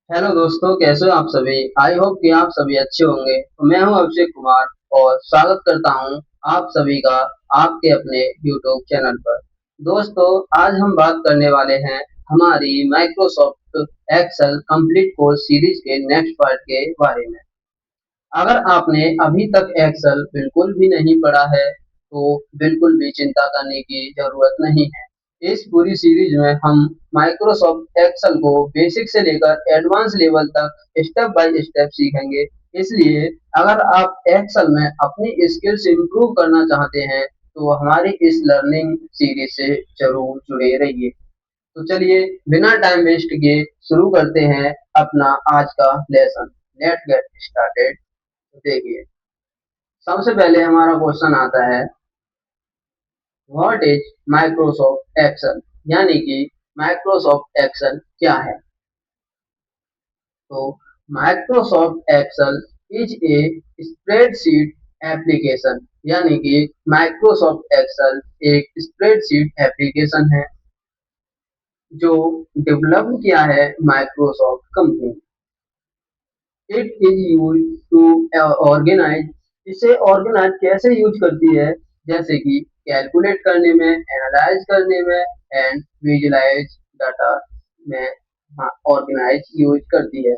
Hello दोस्तों, कैसे हो आप सभी। आई होप कि आप सभी अच्छे होंगे। तो मैं हूं अभिषेक कुमार और स्वागत करता हूं आप सभी का आपके अपने यूट्यूब चैनल पर। दोस्तों, आज हम बात करने वाले हैं हमारी Microsoft Excel complete course series के नेक्स्ट पार्ट के बारे में। अगर आपने अभी तक एक्सेल बिल्कुल भी नहीं पढ़ा है तो बिल्कुल भी चिंता करने की जरूरत नहीं है। इस पूरी सीरीज में हम माइक्रोसॉफ्ट एक्सेल को बेसिक से लेकर एडवांस लेवल तक स्टेप बाय स्टेप सीखेंगे। इसलिए अगर आप एक्सेल में अपनी स्किल्स इंप्रूव करना चाहते हैं तो हमारी इस लर्निंग सीरीज से जरूर जुड़े रहिए। तो चलिए बिना टाइम वेस्ट किए शुरू करते हैं अपना आज का लेसन। Let's get started. देखिए, सबसे पहले हमारा क्वेश्चन आता है, व्हाट इज माइक्रोसॉफ्ट एक्सेल, यानी कि माइक्रोसॉफ्ट एक्सेल क्या है। तो Microsoft Excel is a spreadsheet application, यानी कि माइक्रोसॉफ्ट एक्सेल एक स्प्रेडशीट एप्लीकेशन है जो डेवलप किया है Microsoft company. It is use to organize, इसे ऑर्गेनाइज कैसे यूज करती है, जैसे कि कैलकुलेट करने में, एनालाइज करने में एंड विजुलाइज डाटा में ऑर्गेनाइज यूज करती है।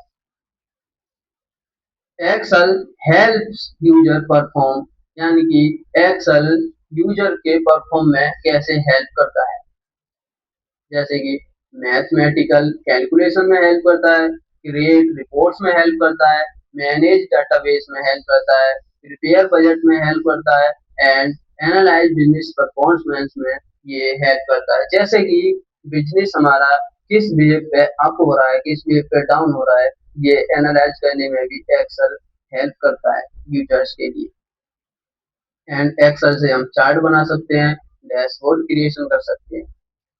एक्सेल हेल्प्स यूजर परफॉर्म, यानी कि एक्सेल यूजर के परफॉर्म में कैसे हेल्प करता है, जैसे कि मैथमेटिकल कैलकुलेशन में हेल्प करता है, क्रिएट रिपोर्ट्स में हेल्प करता है, मैनेज डाटाबेस में हेल्प करता है, प्रिपेयर बजट में हेल्प करता है एंड एनालाइज बिजनेस परफॉर्मेंस में ये हेल्प करता है। जैसे कि बिजनेस हमारा किस वेव पे अप हो रहा है, किस वेव पे डाउन हो रहा है, ये एनालाइज करने में भी एक्सेल हेल्प करता है यूजर्स के लिए। एंड एक्सेल से हम चार्ट बना सकते हैं, डैशबोर्ड क्रिएशन कर सकते हैं।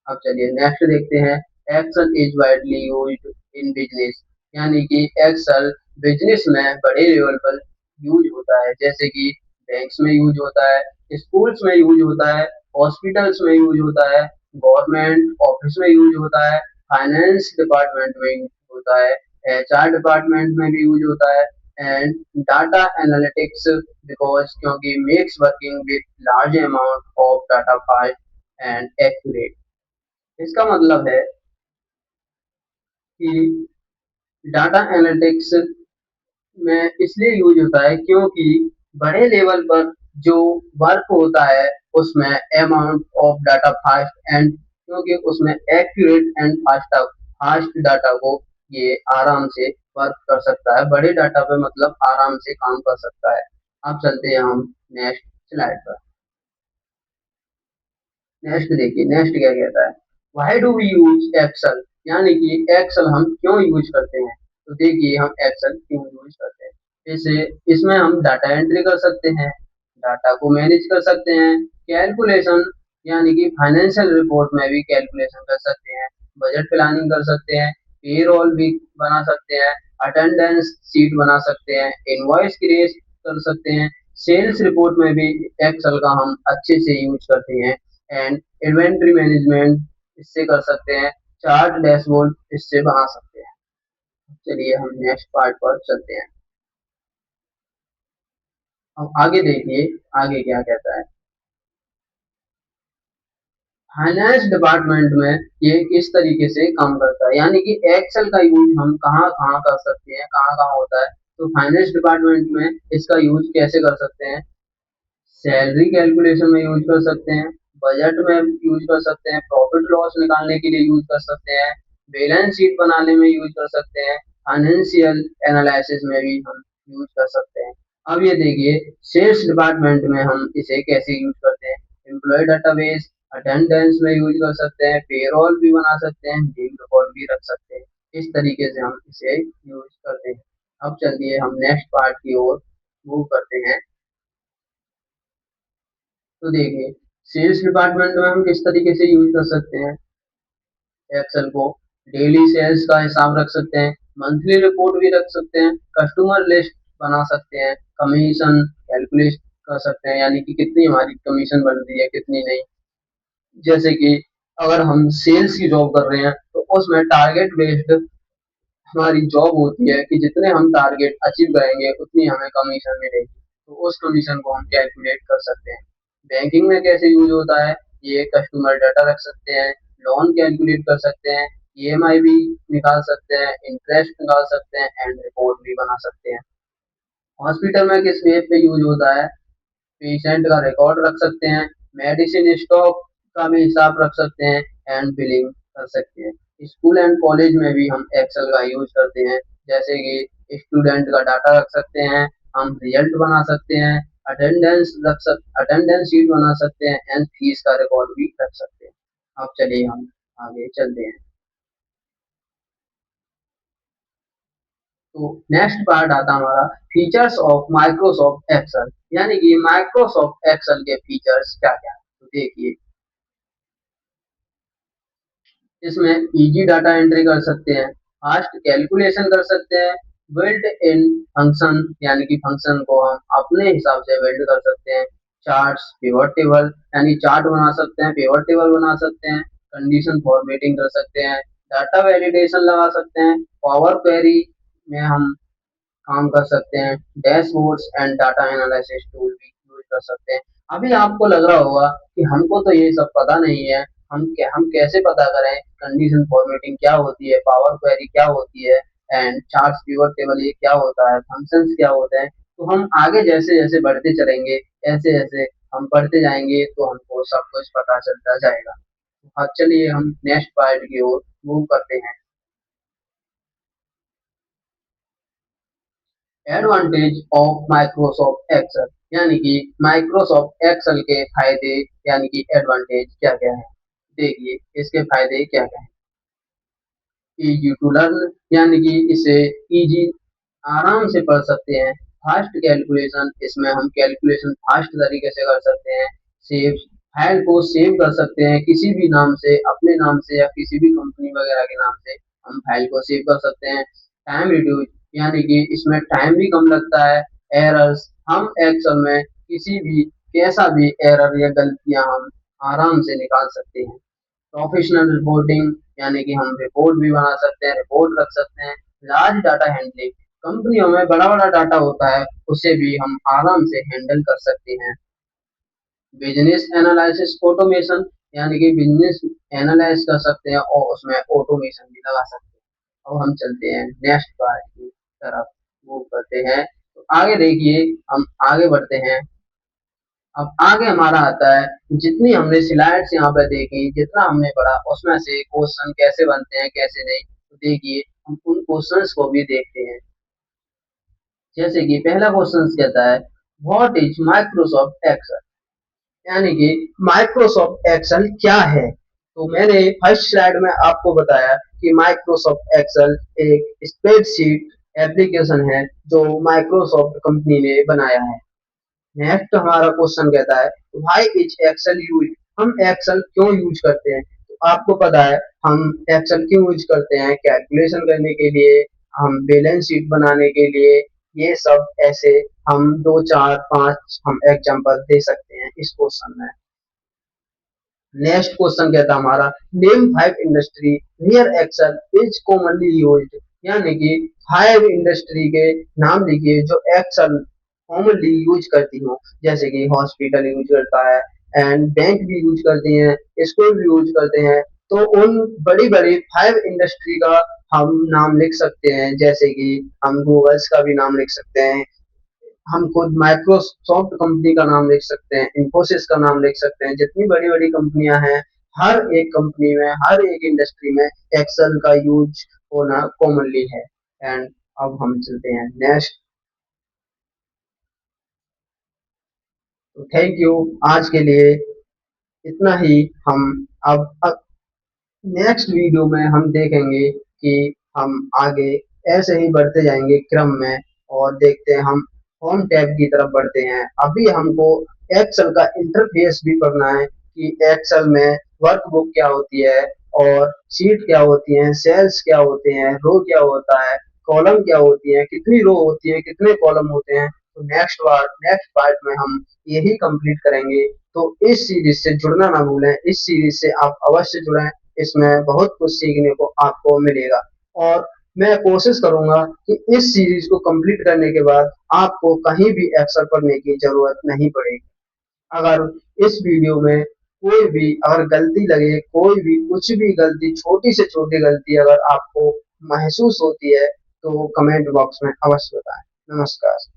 अब चलिए नेक्स्ट देखते हैं, Excel is widely used in business, यानी कि एक्सेल बिजनेस में बड़े लेवल पर यूज होता है, जैसे कि बैंक्स में यूज होता है, स्कूल्स में यूज होता है, हॉस्पिटल्स में यूज होता है, गवर्नमेंट ऑफिस में यूज होता है, फाइनेंस डिपार्टमेंट में यूज होता है, एचआर डिपार्टमेंट में भी यूज होता है एंड डाटा एनालिटिक्स, बिकॉज क्योंकि makes working with large amount of data fast and accurate. इसका मतलब है कि डाटा एनालिटिक्स में इसलिए यूज होता है क्योंकि बड़े लेवल पर जो वर्क होता है उसमें amount of data fast and, क्योंकि उसमें एक्यूरेट एंड फास्ट डाटा को ये आराम से वर्क कर सकता है, बड़े डाटा पे मतलब आराम से काम कर सकता है। अब चलते हैं हम नेक्स्ट स्लाइड पर। नेक्स्ट देखिए, नेक्स्ट क्या कहता है, why do we use Excel, यानी कि एक्सेल हम क्यों यूज करते हैं। तो देखिए हम एक्सेल क्यों यूज करते हैं, जैसे इसमें हम डाटा एंट्री कर सकते हैं, डाटा को मैनेज कर सकते हैं, कैलकुलेशन, यानी कि फाइनेंशियल रिपोर्ट में भी कैलकुलेशन कर सकते हैं, बजट प्लानिंग कर सकते हैं, पेरोल भी बना सकते हैं, अटेंडेंस सीट बना सकते हैं, इनवॉइस क्रिएट कर सकते हैं, सेल्स रिपोर्ट में भी एक्सेल का हम अच्छे से यूज करते हैं एंड इन्वेंट्री मैनेजमेंट इससे कर सकते हैं, चार्ट डैशबोर्ड इससे बना सकते हैं। चलिए हम नेक्स्ट पार्ट पर चलते हैं। अब आगे देखिए, आगे क्या कहता है, फाइनेंस डिपार्टमेंट में ये किस तरीके से काम करता है, यानी कि एक्सेल का यूज हम कहाँ कहाँ कर सकते हैं, कहाँ कहाँ होता है। तो फाइनेंस डिपार्टमेंट में इसका यूज कैसे कर सकते हैं, सैलरी कैलकुलेशन में यूज कर सकते हैं, बजट में यूज कर सकते हैं, प्रॉफिट लॉस निकालने के लिए यूज कर सकते हैं, बैलेंस शीट बनाने में यूज कर सकते हैं, फाइनेंशियल एनालिसिस में भी हम यूज कर सकते हैं। अब ये देखिए सेल्स डिपार्टमेंट में हम इसे कैसे यूज करते हैं, एम्प्लॉय डाटाबेस, अटेंडेंस में यूज कर सकते हैं, पेरोल भी बना सकते हैं, बिल रिकॉर्ड भी रख सकते हैं। इस तरीके से हम इसे यूज करते हैं। अब चलिए हम नेक्स्ट पार्ट की ओर मूव करते हैं। तो देखिए सेल्स डिपार्टमेंट में हम किस तरीके से यूज कर सकते हैं एक्सेल को, डेली सेल्स का हिसाब रख सकते हैं, मंथली रिपोर्ट भी रख सकते हैं, कस्टमर लिस्ट बना सकते हैं, कमीशन कैलकुलेट कर सकते हैं, यानी कि कितनी हमारी कमीशन बन रही है कितनी नहीं। जैसे कि अगर हम सेल्स की जॉब कर रहे हैं तो उसमें टारगेट बेस्ड हमारी जॉब होती है कि जितने हम टारगेट अचीव करेंगे उतनी हमें कमीशन मिलेगी, तो उस कमीशन को हम कैलकुलेट कर सकते हैं। बैंकिंग में कैसे यूज होता है, ये कस्टमर डाटा रख सकते हैं, लोन कैलकुलेट कर सकते हैं, ईएमआई भी निकाल सकते हैं, इंटरेस्ट निकाल सकते हैं एंड रिपोर्ट भी बना सकते हैं। हॉस्पिटल में किस वे पे यूज होता है, पेशेंट का रिकॉर्ड रख सकते हैं, मेडिसिन स्टॉक का भी हिसाब रख सकते हैं एंड बिलिंग कर सकते हैं। स्कूल एंड कॉलेज में भी हम एक्सेल का यूज करते हैं, जैसे कि स्टूडेंट का डाटा रख सकते हैं, हम रिजल्ट बना सकते हैं, अटेंडेंस शीट बना सकते हैं एंड फीस का रिकॉर्ड भी रख सकते हैं। अब चलिए हम आगे चलते हैं। तो नेक्स्ट पार्ट आता हमारा फीचर्स ऑफ माइक्रोसॉफ्ट एक्सेल, यानी कि माइक्रोसॉफ्ट एक्सेल के फीचर्स क्या क्या है। तो देखिए, इसमें इजी डाटा एंट्री कर सकते हैं, फास्ट कैलकुलेशन कर सकते हैं, बिल्ट इन फंक्शन, यानी कि फंक्शन को हम अपने हिसाब से बिल्ड कर सकते हैं, चार्ट्स, पिवट टेबल, यानी चार्ट बना सकते हैं, पिवट टेबल बना सकते हैं, कंडीशन फॉर्मेटिंग कर सकते हैं, डाटा वैलिडेशन लगा सकते हैं, पावर क्वेरी में हम काम कर सकते हैं, dashboards and data analysis tool भी यूज कर सकते हैं। अभी आपको लग रहा होगा कि हमको तो ये सब पता नहीं है, हम कैसे पता करें कंडीशन फॉर्मेटिंग क्या होती है, पावर क्वेरी क्या होती है एंड चार्ट्स पिवट टेबल ये क्या होता है, फंक्शंस क्या होते हैं। तो हम आगे जैसे जैसे बढ़ते चलेंगे, ऐसे ऐसे हम पढ़ते जाएंगे तो हमको सब कुछ पता चलता जाएगा। अब चलिए हम नेक्स्ट पार्ट की ओर मूव करते हैं। एडवांटेज ऑफ माइक्रोसॉफ्ट एक्सेल, यानी कि माइक्रोसॉफ्ट एक्सेल के फायदे यानी कि एडवांटेज क्या क्या है। देखिए इसके फायदे क्या क्या है। इजी टू लर्न, यानी कि इसे इजी आराम से पढ़ सकते हैं। फास्ट कैलकुलेशन, इसमें हम कैलकुलेशन फास्ट तरीके से कर सकते हैं। सेव, फाइल को सेव कर सकते हैं किसी भी नाम से, अपने नाम से या किसी भी कंपनी वगैरह के नाम से हम फाइल को सेव कर सकते हैं। टाइम रिड्यूस, यानी कि इसमें टाइम भी कम लगता है। एरर्स, हम एक्सेल में किसी भी कैसा भी एरर या गलतियां हम आराम से निकाल सकते हैं। प्रोफेशनल रिपोर्टिंग, यानी कि हम रिपोर्ट भी बना सकते हैं, रिपोर्ट रख सकते हैं। लार्ज डाटा हैंडलिंग, कंपनियों में बड़ा बड़ा डाटा होता है, उसे भी हम आराम से हैंडल कर सकते हैं। बिजनेस एनालिसिस ऑटोमेशन, यानी कि बिजनेस एनालाइज कर सकते हैं और उसमें ऑटोमेशन भी लगा सकते हैं। अब हम चलते हैं नेक्स्ट पार्ट की तरफ, मूव करते हैं। तो आगे देखिए, हम आगे बढ़ते हैं। अब आगे हमारा आता है, जितनी हमने स्लाइड्स यहाँ पे देखी, जितना हमने पढ़ा, उसमें से क्वेश्चन कैसे बनते हैं कैसे नहीं, तो देखिए हम उन क्वेश्चंस को भी देखते हैं। जैसे कि पहला क्वेश्चन कहता है, व्हाट इज माइक्रोसॉफ्ट एक्सेल, यानी कि माइक्रोसॉफ्ट एक्सेल क्या है। तो मैंने फर्स्ट स्लाइड में आपको बताया कि माइक्रोसॉफ्ट एक्सेल एक स्प्रेडशीट एप्लीकेशन है जो माइक्रोसॉफ्ट कंपनी ने बनाया है। नेक्स्ट हमारा क्वेश्चन कहता है, व्हाई इज एक्सेल यूज, हम एक्सेल क्यों यूज करते हैं। तो आपको पता है हम एक्सेल क्यों यूज करते हैं, कैलकुलेशन करने के लिए, हम बैलेंस शीट बनाने के लिए, ये सब ऐसे हम दो चार पांच हम एग्जांपल दे सकते हैं इस क्वेश्चन में। नेक्स्ट क्वेश्चन कहता है हमारा, name five industry where Excel is commonly used, यानी कि फाइव इंडस्ट्री के नाम लिखिए जो एक्सेल कॉमनली यूज करती हो। जैसे कि हॉस्पिटल यूज करता है एंड बैंक भी यूज करती हैं, स्कूल भी यूज करते हैं। तो उन बड़ी बड़ी फाइव इंडस्ट्री का हम नाम लिख सकते हैं, जैसे कि हम गूगल्स का भी नाम लिख सकते हैं, हम खुद माइक्रोसॉफ्ट कंपनी का नाम लिख सकते हैं, इन्फोसिस का नाम लिख सकते हैं। जितनी बड़ी बड़ी कंपनियां हैं, हर एक कंपनी में हर एक इंडस्ट्री में एक्सेल का यूज होना कॉमनली है। एंड अब हम चलते हैं नेक्स्ट। तो थैंक यू, आज के लिए इतना ही। हम अब नेक्स्ट वीडियो में हम देखेंगे कि हम आगे ऐसे ही बढ़ते जाएंगे क्रम में, और देखते हैं हम होम टैब की तरफ बढ़ते हैं। अभी हमको एक्सेल का इंटरफेस भी पढ़ना है कि एक्सेल में वर्कबुक क्या होती है और शीट क्या होती है, सेल्स क्या होते हैं, रो क्या होता है, कॉलम क्या होती है, कितनी रो होती है, कितने कॉलम होते हैं। तो नेक्स्ट पार्ट में हम यही कंप्लीट करेंगे। तो इस सीरीज से जुड़ना ना भूलें, इस सीरीज से आप अवश्य जुड़ें, इसमें बहुत कुछ सीखने को आपको मिलेगा। और मैं कोशिश करूंगा कि इस सीरीज को कंप्लीट करने के बाद आपको कहीं भी एक्सेल पढ़ने की जरूरत नहीं पड़ेगी। अगर इस वीडियो में कोई भी अगर गलती लगे, कोई भी कुछ भी गलती, छोटी से छोटी गलती अगर आपको महसूस होती है तो कमेंट बॉक्स में अवश्य बताएं। नमस्कार।